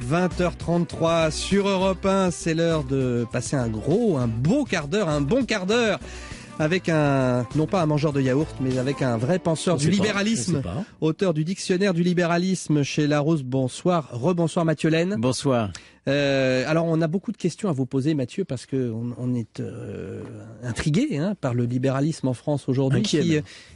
Voilà, 20h33 sur Europe 1, c'est l'heure de passer un beau quart d'heure, un bon quart d'heure avec non pas un mangeur de yaourt, mais avec un vrai penseur du libéralisme, auteur du dictionnaire du libéralisme chez Larousse. Bonsoir, rebonsoir Mathieu Laine. Bonsoir. Alors on a beaucoup de questions à vous poser Mathieu, parce que on est intrigué par le libéralisme en France aujourd'hui,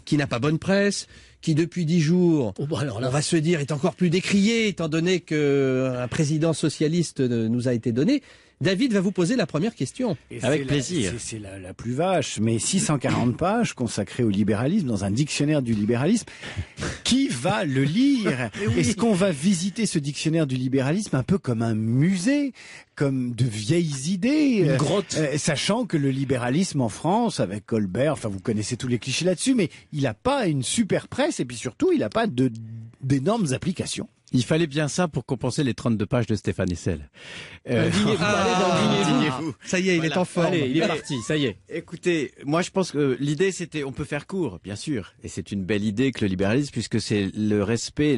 qui n'a pas bonne presse, qui depuis 10 jours, on va se dire, est encore plus décrié, étant donné qu'un président socialiste nous a été donné. David va vous poser la première question. Avec plaisir. C'est la plus vache, mais 640 pages consacrées au libéralisme, dans un dictionnaire du libéralisme. Qui va le lire? Est-ce qu'on va visiter ce dictionnaire du libéralisme un peu comme un musée, comme de vieilles idées, une grotte, sachant que le libéralisme en France, avec Colbert, enfin vous connaissez tous les clichés là-dessus, mais il n'a pas une super presse, et puis surtout, il n'a pas d'énormes applications. Il fallait bien ça pour compenser les 32 pages de Stéphane Hessel. Indignez-vous. Ça y est, il est en forme. Allez, il est parti, ça y est. Écoutez, moi je pense que l'idée c'était, on peut faire court, bien sûr, et c'est une belle idée que le libéralisme, puisque c'est le respect,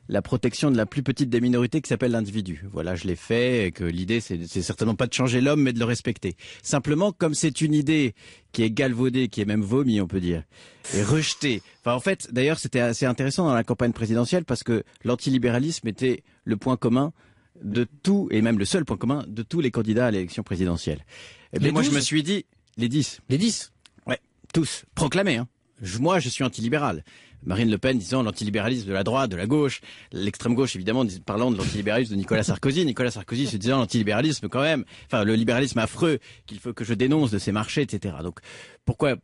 la protection de la plus petite des minorités qui s'appelle l'individu. Voilà, je l'ai fait, et que l'idée c'est certainement pas de changer l'homme, mais de le respecter. Simplement, comme c'est une idée qui est galvaudée, qui est même vomi, on peut dire, et rejetée. Enfin, en fait, d'ailleurs, c'était assez intéressant dans la campagne présidentielle, parce que l'antilibéralisme était le point commun de tout, et même le seul point commun de tous les candidats à l'élection présidentielle. Et bien, moi, je me suis dit, les 10. Les 10? Ouais, tous. Proclamés, Moi, je suis antilibéral. Marine Le Pen disant l'antilibéralisme de la droite, de la gauche, l'extrême gauche évidemment parlant de l'antilibéralisme de Nicolas Sarkozy, Nicolas Sarkozy se disant l'antilibéralisme quand même, enfin le libéralisme affreux qu'il faut que je dénonce de ces marchés, etc. Donc pourquoi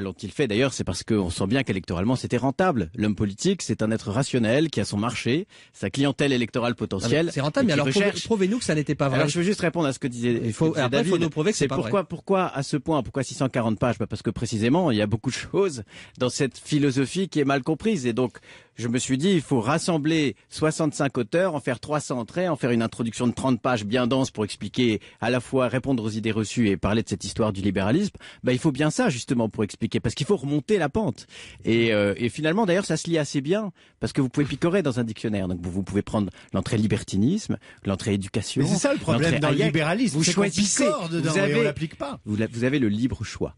l'ont-ils fait? D'ailleurs, c'est parce qu'on sent bien qu'électoralement c'était rentable. L'homme politique, c'est un être rationnel qui a son marché, sa clientèle électorale potentielle. C'est rentable, mais alors prouvez-nous que ça n'était pas vrai. Alors je veux juste répondre à ce que disait David. Il faut nous prouver que c'est pas vrai. Pourquoi à ce point? Pourquoi 640 pages? Parce que précisément, il y a beaucoup de choses dans cette philosophie qui est mal comprise, et donc je me suis dit, il faut rassembler 65 auteurs, en faire 300 entrées, en faire une introduction de 30 pages bien dense pour expliquer, à la fois répondre aux idées reçues et parler de cette histoire du libéralisme. Il faut bien ça justement pour expliquer, parce qu'il faut remonter la pente. Et finalement, d'ailleurs, ça se lit assez bien, parce que vous pouvez picorer dans un dictionnaire. Donc vous pouvez prendre l'entrée libertinisme, l'entrée éducation. Mais c'est ça le problème dans le libéralisme, vous choisissez, dedans, et on l'applique pas. Vous avez le libre choix.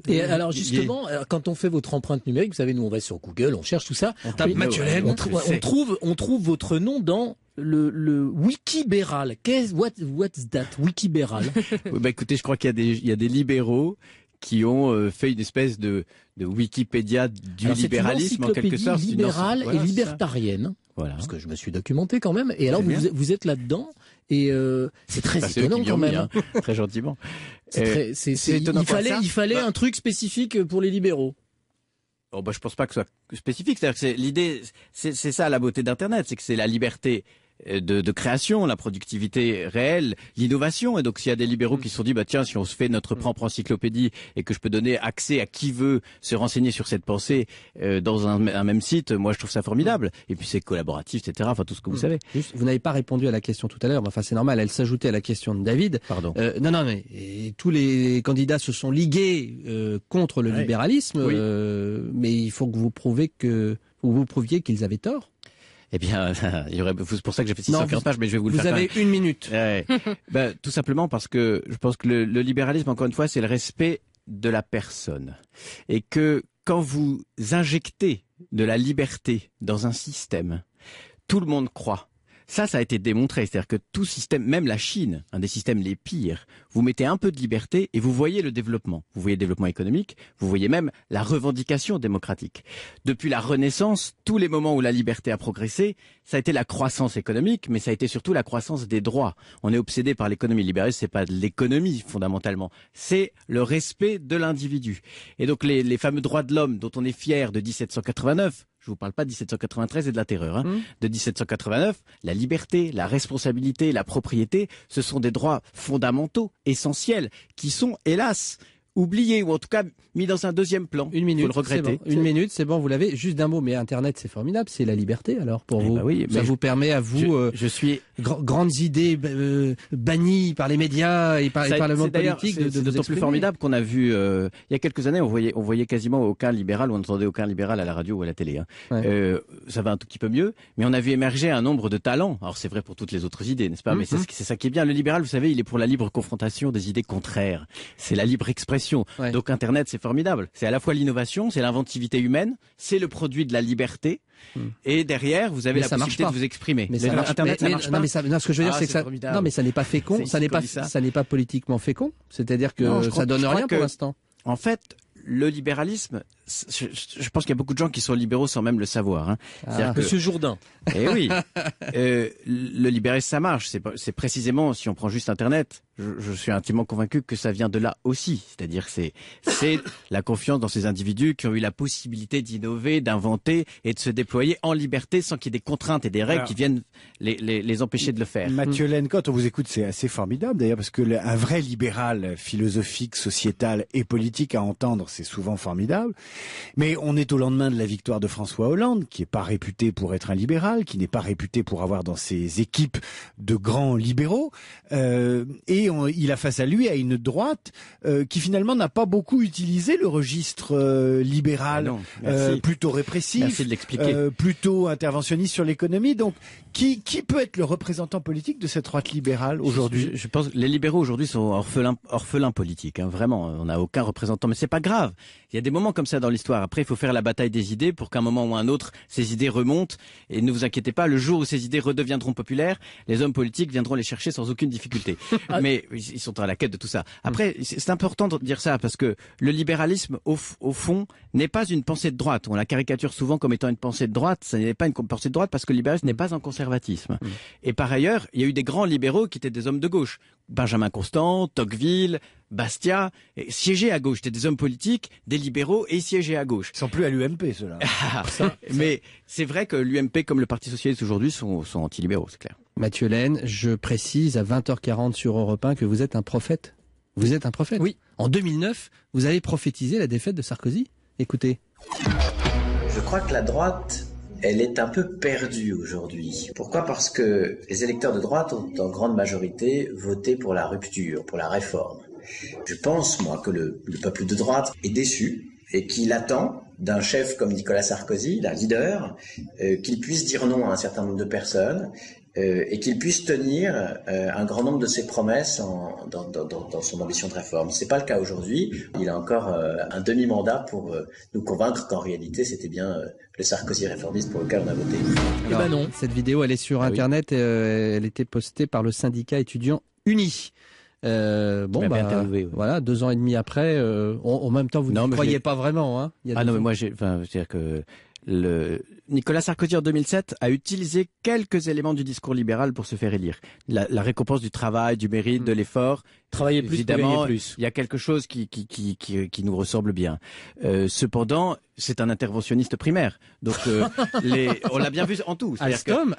Et alors justement, quand on fait votre empreinte numérique, vous savez, nous on va sur Google, on cherche tout ça. On tape Mathieu Laine. On trouve votre nom dans le Wikibéral. What's that, Wikibéral? Écoutez, je crois qu'il y a des libéraux qui ont fait une espèce de Wikipédia du libéralisme en quelque sorte. C'est une libérale et libertarienne. Voilà. Parce que je me suis documenté quand même. Et alors vous êtes là-dedans. Et c'est très étonnant quand même. Très gentiment. Il fallait un truc spécifique pour les libéraux. Je pense pas que ce soit spécifique. C'est-à-dire que l'idée, c'est ça la beauté d'Internet, c'est que c'est la liberté de création, la productivité réelle, l'innovation. Et donc s'il y a des libéraux qui se sont dit tiens, si on se fait notre propre encyclopédie et que je peux donner accès à qui veut se renseigner sur cette pensée dans un même site, moi je trouve ça formidable. Et puis c'est collaboratif, etc. Enfin tout ce que vous savez. Juste, vous n'avez pas répondu à la question tout à l'heure, mais enfin c'est normal, elle s'ajoutait à la question de David. Pardon. Non, mais tous les candidats se sont ligués contre le libéralisme, mais il faut que vous prouviez qu'ils avaient tort. Eh bien, c'est pour ça que j'ai fait 640 pages, mais je vais vous le faire. Vous avez une minute. Tout simplement parce que je pense que le libéralisme, encore une fois, c'est le respect de la personne. Et que quand vous injectez de la liberté dans un système, tout le monde croit. Ça a été démontré. C'est-à-dire que tout système, même la Chine, un des systèmes les pires, vous mettez un peu de liberté et vous voyez le développement. Vous voyez le développement économique, vous voyez même la revendication démocratique. Depuis la Renaissance, tous les moments où la liberté a progressé, ça a été la croissance économique, mais ça a été surtout la croissance des droits. On est obsédé par l'économie libérale, c'est pas de l'économie fondamentalement, c'est le respect de l'individu. Et donc les fameux droits de l'homme dont on est fier de 1789, je vous parle pas de 1793 et de la terreur, de 1789, la liberté, la responsabilité, la propriété, ce sont des droits fondamentaux, essentiels, qui sont, hélas, oublié ou en tout cas mis dans un deuxième plan. Une minute, faut le regretter. Bon. Une minute, c'est bon, vous l'avez. Juste d'un mot, mais Internet, c'est formidable, c'est la liberté alors pour vous. Oui, ça vous permet à vous, je suis grandes idées bannies par les médias et par le monde politique c'est d'autant plus formidable qu'on a vu il y a quelques années, on voyait quasiment aucun libéral, on n'entendait aucun libéral à la radio ou à la télé. Hein. Ouais. Ça va un tout petit peu mieux, mais on a vu émerger un nombre de talents. Alors c'est vrai pour toutes les autres idées, n'est-ce pas? Mais c'est ça qui est bien. Le libéral, vous savez, il est pour la libre confrontation des idées contraires. C'est la libre expression. Ouais. Donc Internet, c'est formidable. C'est à la fois l'innovation, c'est l'inventivité humaine, c'est le produit de la liberté. Et derrière, vous avez la possibilité de vous exprimer. Mais Internet, ça marche pas. Non, ce que je veux dire, c'est que non, mais ça n'est pas fécond. Ça n'est pas politiquement fécond. C'est-à-dire que ça donne rien pour l'instant. En fait, le libéralisme, je pense qu'il y a beaucoup de gens qui sont libéraux sans même le savoir. Hein. Monsieur Jourdain. Eh oui, le libéralisme, ça marche. C'est précisément, si on prend juste Internet, je suis intimement convaincu que ça vient de là aussi. C'est-à-dire que c'est la confiance dans ces individus qui ont eu la possibilité d'innover, d'inventer et de se déployer en liberté sans qu'il y ait des contraintes et des règles qui viennent les empêcher de le faire. Mathieu Laine, quand on vous écoute, c'est assez formidable d'ailleurs parce que un vrai libéral philosophique, sociétal et politique à entendre, c'est souvent formidable. Mais on est au lendemain de la victoire de François Hollande, qui n'est pas réputé pour être un libéral, qui n'est pas réputé pour avoir dans ses équipes de grands libéraux, et il a face à lui à une droite qui finalement n'a pas beaucoup utilisé le registre libéral, plutôt répressif, merci de l'expliquer. Plutôt interventionniste sur l'économie. Donc, qui peut être le représentant politique de cette droite libérale aujourd'hui? Je pense que les libéraux aujourd'hui sont orphelins politiques. Hein, vraiment, on n'a aucun représentant, mais c'est pas grave. Il y a des moments comme ça dans l'histoire. Après, il faut faire la bataille des idées pour qu'à un moment ou un autre, ces idées remontent. Et ne vous inquiétez pas, le jour où ces idées redeviendront populaires, les hommes politiques viendront les chercher sans aucune difficulté. Mais ils sont à la quête de tout ça. Après, c'est important de dire ça parce que le libéralisme, au fond, n'est pas une pensée de droite. On la caricature souvent comme étant une pensée de droite. Ça n'est pas une pensée de droite parce que le libéralisme n'est pas un conservatisme. Et par ailleurs, il y a eu des grands libéraux qui étaient des hommes de gauche. Benjamin Constant, Tocqueville, Bastia, siégeaient à gauche. C'était des hommes politiques, des libéraux et siégeaient à gauche. Ils sont plus à l'UMP, ceux-là. Mais c'est vrai que l'UMP comme le Parti Socialiste aujourd'hui sont anti-libéraux, c'est clair. Mathieu Laine, je précise à 20h40 sur Europe 1 que vous êtes un prophète. Vous êtes un prophète? Oui. En 2009, vous avez prophétisé la défaite de Sarkozy. Écoutez. Je crois que la droite, elle est un peu perdue aujourd'hui. Pourquoi? Parce que les électeurs de droite ont en grande majorité voté pour la rupture, pour la réforme. Je pense, moi, que le peuple de droite est déçu et qu'il attend d'un chef comme Nicolas Sarkozy, d'un leader, qu'il puisse dire non à un certain nombre de personnes et qu'il puisse tenir un grand nombre de ses promesses dans son ambition de réforme. C'est pas le cas aujourd'hui. Il a encore un demi-mandat pour nous convaincre qu'en réalité c'était bien le Sarkozy réformiste pour lequel on a voté. Alors, ben non. Cette vidéo, elle est sur Internet. Elle était postée par le syndicat étudiant Uni. Voilà, 2 ans et demi après, en même temps, vous ne croyez pas vraiment, hein. Mais moi, c'est-à-dire que Nicolas Sarkozy en 2007 a utilisé quelques éléments du discours libéral pour se faire élire. La récompense du travail, du mérite, de l'effort. Travailler plus, évidemment, plus. Il y a quelque chose qui nous ressemble bien. Cependant, c'est un interventionniste primaire. Donc, on l'a bien vu en tout. Alstom,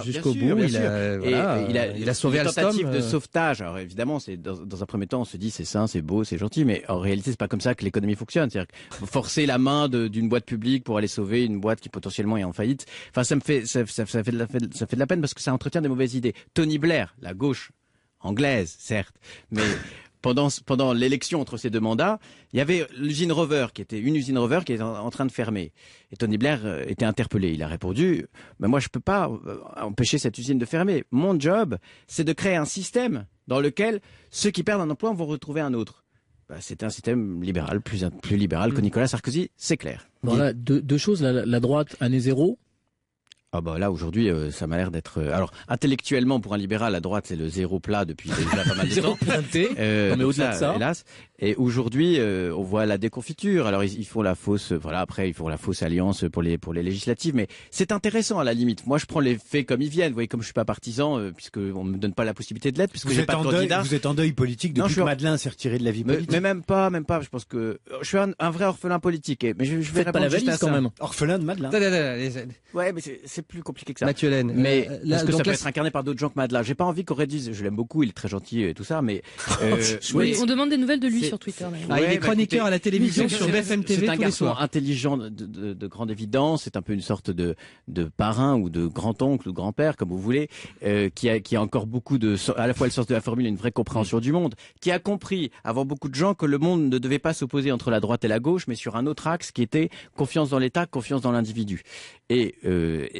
jusqu'au bout, il a sauvé Alstom. Tentative de sauvetage. Alors évidemment, c'est dans un premier temps, on se dit c'est sain, c'est beau, c'est gentil, mais en réalité, c'est pas comme ça que l'économie fonctionne. C'est-à-dire forcer la main d'une boîte publique pour aller sauver une boîte qui potentiellement est en faillite. Enfin, ça fait de la peine parce que ça entretient des mauvaises idées. Tony Blair, la gauche anglaise, certes, mais pendant l'élection entre ces deux mandats, il y avait l'usine Rover qui était en train de fermer. Et Tony Blair était interpellé. Il a répondu, mais moi je peux pas empêcher cette usine de fermer. Mon job, c'est de créer un système dans lequel ceux qui perdent un emploi vont retrouver un autre. C'était un système libéral, plus libéral que Nicolas Sarkozy, c'est clair. Voilà, deux choses, la droite, année zéro. Ah bah là aujourd'hui ça m'a l'air d'être alors intellectuellement pour un libéral la droite c'est le zéro plat depuis déjà pas mal de temps. Mais au-delà de ça, hélas. Et aujourd'hui on voit la déconfiture. Alors ils font la fausse après ils font la fausse alliance pour les législatives, mais c'est intéressant à la limite. Moi je prends les faits comme ils viennent. Vous voyez, comme je suis pas partisan puisque on me donne pas la possibilité de l'être puisque j'ai pas de candidat. Vous êtes en deuil politique depuis que Madeleine s'est retiré de la vie politique. Mais même pas. Je pense que je suis un vrai orphelin politique. Mais je vais répondre pas la valise quand même. Orphelin de Madeleine. Ouais, mais c'est plus compliqué que ça. Mathieu Laine. Mais est-ce que ça peut être incarné par d'autres gens que Madeleine? J'ai pas envie qu'on réduise. Je l'aime beaucoup, il est très gentil et tout ça, mais oui, on demande des nouvelles de lui. sur Twitter. Il est chroniqueur à la télévision sur BFM TV. C'est un garçon intelligent de grande évidence. C'est un peu une sorte de parrain ou de grand-oncle ou de grand-père, comme vous voulez, qui a encore beaucoup à la fois le sens de la formule et une vraie compréhension du monde, qui a compris avant beaucoup de gens que le monde ne devait pas s'opposer entre la droite et la gauche, mais sur un autre axe qui était confiance dans l'État, confiance dans l'individu. Et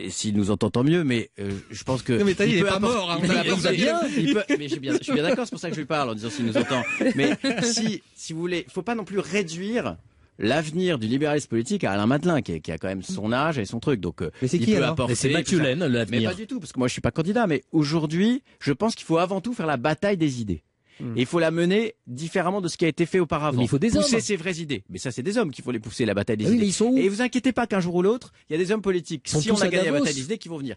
s'il nous entend, tant mieux, mais je pense que... Non mais il est pas mort, hein, mais je suis bien d'accord, c'est pour ça que je lui parle en disant s'il nous entend. Mais si vous voulez, il faut pas non plus réduire l'avenir du libéralisme politique à Alain Madelin, qui a quand même son âge et son truc. Donc, mais c'est qui alors? Mais c'est Mathieu Laine, l'avenir. Mais pas du tout, parce que moi je suis pas candidat. Mais aujourd'hui, je pense qu'il faut avant tout faire la bataille des idées. Et il faut la mener différemment de ce qui a été fait auparavant. Mais il faut pousser ses vraies idées. Mais ça, c'est des hommes qu'il faut les pousser, la bataille des idées. Mais ils sont où? Et vous inquiétez pas qu'un jour ou l'autre, il y a des hommes politiques, si on a gagné la bataille des idées, qui vont venir.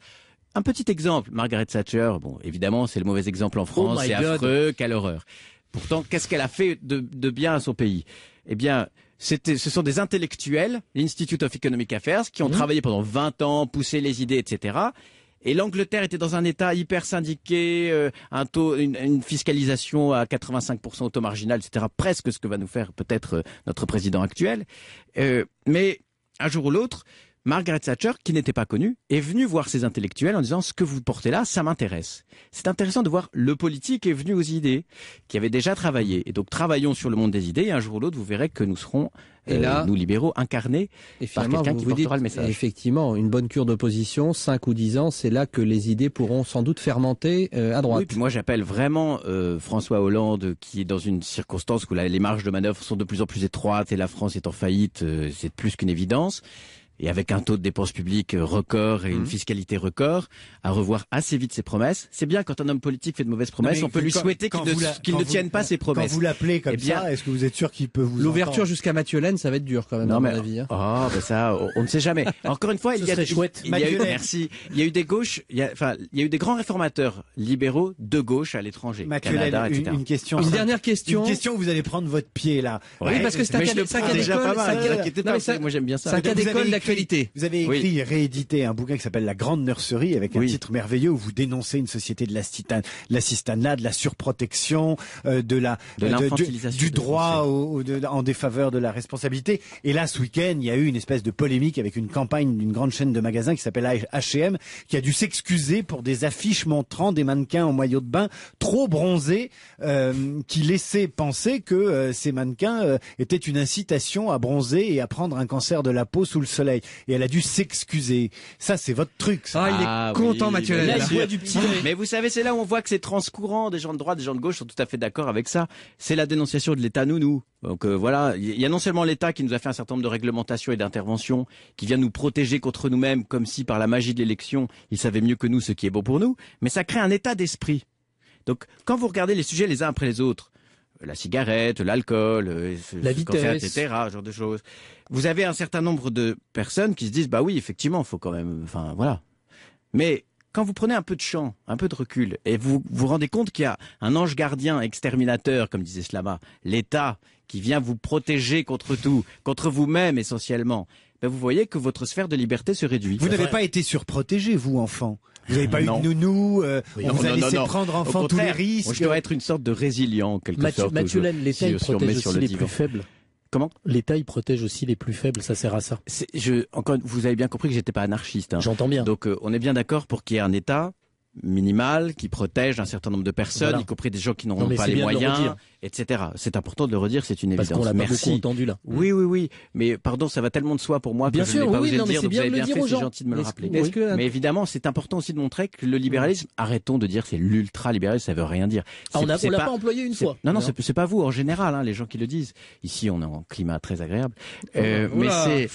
Un petit exemple, Margaret Thatcher, bon, évidemment, c'est le mauvais exemple en France, c'est affreux, quelle horreur. Pourtant, qu'est-ce qu'elle a fait de bien à son pays? Eh bien, ce sont des intellectuels, l'Institute of Economic Affairs, qui ont travaillé pendant 20 ans, poussé les idées, etc. Et l'Angleterre était dans un état hyper syndiqué, une fiscalisation à 85% au taux marginal, etc. Presque ce que va nous faire peut-être notre président actuel. Mais un jour ou l'autre, Margaret Thatcher, qui n'était pas connue, est venue voir ces intellectuels en disant « ce que vous portez là, ça m'intéresse ». C'est intéressant de voir le politique est venu aux idées, qui avait déjà travaillé. Et donc travaillons sur le monde des idées, et un jour ou l'autre, vous verrez que nous serons, nous libéraux, incarnés par quelqu'un qui portera le message. Effectivement, une bonne cure d'opposition, 5 ou 10 ans, c'est là que les idées pourront sans doute fermenter à droite. Oui, puis moi j'appelle vraiment François Hollande, qui est dans une circonstance où les marges de manœuvre sont de plus en plus étroites, et la France est en faillite, c'est plus qu'une évidence. Et avec un taux de dépenses publiques record et une fiscalité record, à revoir assez vite ses promesses. C'est bien quand un homme politique fait de mauvaises promesses, on peut lui souhaiter qu'il ne tienne pas ses promesses. Quand vous l'appelez comme ça, est-ce que vous êtes sûr qu'il peut vous L'ouverture jusqu'à Mathieu Laine, ça va être dur quand même, à mon avis. Hein. Oh, ben ça, on ne sait jamais. Encore une fois, il y a eu des grands réformateurs libéraux de gauche à l'étranger, Canada, etc. Une question. Une dernière question. Une question où vous allez prendre votre pied là. Oui, parce que c'est un cas d'école. Moi j'aime bien ça. C'est un cas d'école d'actualité. Vous avez écrit, réédité un bouquin qui s'appelle La Grande Nurserie, avec un titre merveilleux où vous dénoncez une société de l'assistanat, de la surprotection, du droit en défaveur de la responsabilité. Et là, ce week-end, il y a eu une espèce de polémique avec une campagne d'une grande chaîne de magasins qui s'appelle H&M, qui a dû s'excuser pour des affiches montrant des mannequins en maillot de bain trop bronzés, qui laissaient penser que ces mannequins étaient une incitation à bronzer et à prendre un cancer de la peau sous le soleil. Et elle a dû s'excuser. Ça, c'est votre truc. Ça. Il est content, Mathieu Laine. Mais vous savez, c'est là où on voit que c'est transcourant. Des gens de droite, des gens de gauche sont tout à fait d'accord avec ça. C'est la dénonciation de l'État nounou. Donc voilà, il y a non seulement l'État qui nous a fait un certain nombre de réglementations et d'interventions, qui vient nous protéger contre nous-mêmes, comme si par la magie de l'élection, il savait mieux que nous ce qui est bon pour nous, mais ça crée un état d'esprit. Donc quand vous regardez les sujets les uns après les autres, la cigarette, l'alcool, la vitesse, etc., ce genre de choses. Vous avez un certain nombre de personnes qui se disent, bah oui, effectivement, faut quand même, enfin, voilà. Mais quand vous prenez un peu de champ, un peu de recul, et vous vous rendez compte qu'il y a un ange gardien exterminateur, comme disait Slama, l'État, qui vient vous protéger contre tout, contre vous-même essentiellement, ben vous voyez que votre sphère de liberté se réduit. Vous n'avez pas été surprotégé, vous, enfant. Vous n'avez pas eu de nounou, on vous a laissé prendre enfant tous les risques. Moi, je dois être une sorte de résilient, en quelque sorte. Mathieu Laine, l'État, il protège aussi les plus faibles. Comment? L'État, il protège aussi les plus faibles, ça sert à ça. Encore, vous avez bien compris que j'étais pas anarchiste. Hein. J'entends bien. Donc, on est bien d'accord pour qu'il y ait un État minimal qui protège un certain nombre de personnes, y compris des gens qui n'auront pas les moyens, etc. C'est important de le redire, c'est une évidence. Parce qu'on l'a pas beaucoup entendu là. Oui. Mais pardon, ça va tellement de soi pour moi que je n'ai pas osé le dire, donc vous avez bien fait, c'est gentil de me le rappeler. Mais évidemment, c'est important aussi de montrer que le libéralisme, arrêtons de dire que c'est l'ultra-libéralisme, ça veut rien dire. On l'a pas employé une fois. Non, c'est pas vous, en général, les gens qui le disent. Ici, on est en climat très agréable. Mais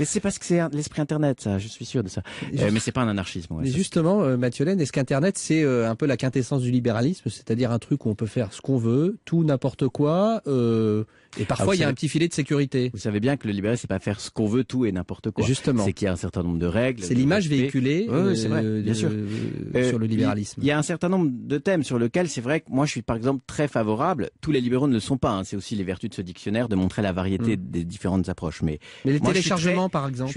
c'est parce que c'est l'esprit Internet, ça, je suis sûr de ça. Mais c'est pas un anarchisme. Mais justement, Mathieu Laine, est-ce qu'Internet, c'est un peu la quintessence du libéralisme, c'est-à-dire un truc où on peut faire ce qu'on veut, tout, n'importe quoi, et parfois il y a un petit filet de sécurité. Vous savez bien que le libéralisme, c'est pas faire ce qu'on veut, tout et n'importe quoi. Justement. C'est qu'il y a un certain nombre de règles. C'est l'image véhiculée c'est vrai, bien sûr. Sur le libéralisme. Il y a un certain nombre de thèmes sur lesquels c'est vrai que moi je suis par exemple très favorable. Tous les libéraux ne le sont pas. Hein. C'est aussi les vertus de ce dictionnaire de montrer la variété des différentes approches. Mais les téléchargements, par exemple.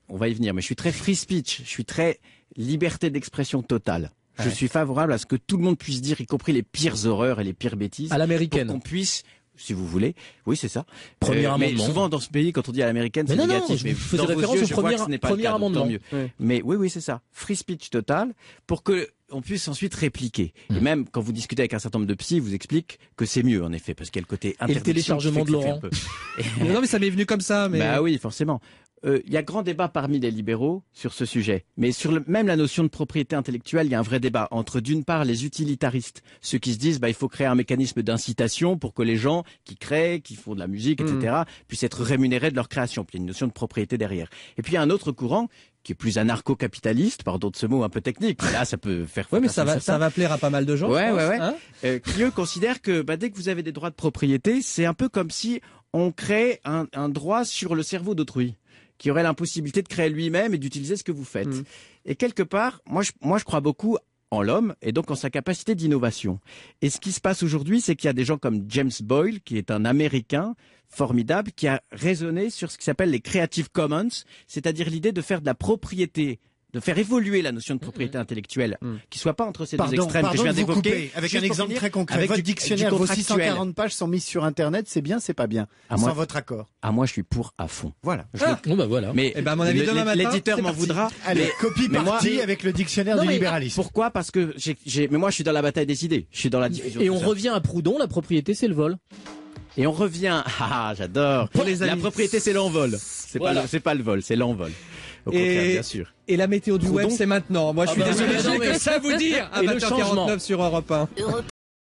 On va y venir, mais je suis très free speech. Je suis très liberté d'expression totale. Je suis favorable à ce que tout le monde puisse dire, y compris les pires horreurs et les pires bêtises. À l'américaine. Pour qu'on puisse, si vous voulez. Oui, c'est ça. Premier amendement. Mais souvent, dans ce pays, quand on dit à l'américaine, c'est négatif. Mais je faisais référence au premier amendement. Mieux. Oui. Mais oui, c'est ça. Free speech total pour que on puisse ensuite répliquer. Et même quand vous discutez avec un certain nombre de psy, ils vous expliquent que c'est mieux, en effet, parce qu'il y a le côté interdiction. Et le téléchargement de Laurent. Non, mais ça m'est venu comme ça. Mais... Bah oui, forcément. Il y a grand débat parmi les libéraux sur ce sujet. Mais sur même la notion de propriété intellectuelle, il y a un vrai débat entre, d'une part, les utilitaristes, ceux qui se disent il faut créer un mécanisme d'incitation pour que les gens qui créent, qui font de la musique, etc., puissent être rémunérés de leur création. Puis il y a une notion de propriété derrière. Et puis il y a un autre courant qui est plus anarcho-capitaliste, pardon de ce mot un peu technique. Là, ça peut faire. Oui, mais ça va plaire à pas mal de gens. Ouais. Hein, qui eux considèrent que dès que vous avez des droits de propriété, c'est un peu comme si on crée un droit sur le cerveau d'autrui, qui aurait l'impossibilité de créer lui-même et d'utiliser ce que vous faites. Et quelque part, moi je crois beaucoup en l'homme et donc en sa capacité d'innovation. Et ce qui se passe aujourd'hui, c'est qu'il y a des gens comme James Boyle, qui est un Américain formidable, qui a raisonné sur ce qui s'appelle les Creative Commons, c'est-à-dire l'idée de faire de la propriété, de faire évoluer la notion de propriété intellectuelle, qui soit pas entre ces deux extrêmes que je viens d'évoquer. Avec un exemple très concret. Avec votre dictionnaire, vos 640 pages sont mises sur Internet, c'est bien, c'est pas bien, sans votre accord. Moi, je suis pour à fond. Voilà. Voilà. Mais à mon avis, demain matin, l'éditeur m'en voudra. Allez, copie partie avec le dictionnaire du libéralisme. Pourquoi ? Parce que mais moi, je suis dans la bataille des idées. Je suis dans la diffusion. Et on revient à Proudhon, la propriété, c'est le vol. Et on revient. j'adore. Pour les amis. La propriété, c'est l'envol. C'est pas le vol, c'est l'envol. Au contraire, bien sûr. Et la météo du web, c'est maintenant. Moi, je suis désolé, j'ai que ça à vous dire à 20h49 sur Europe 1.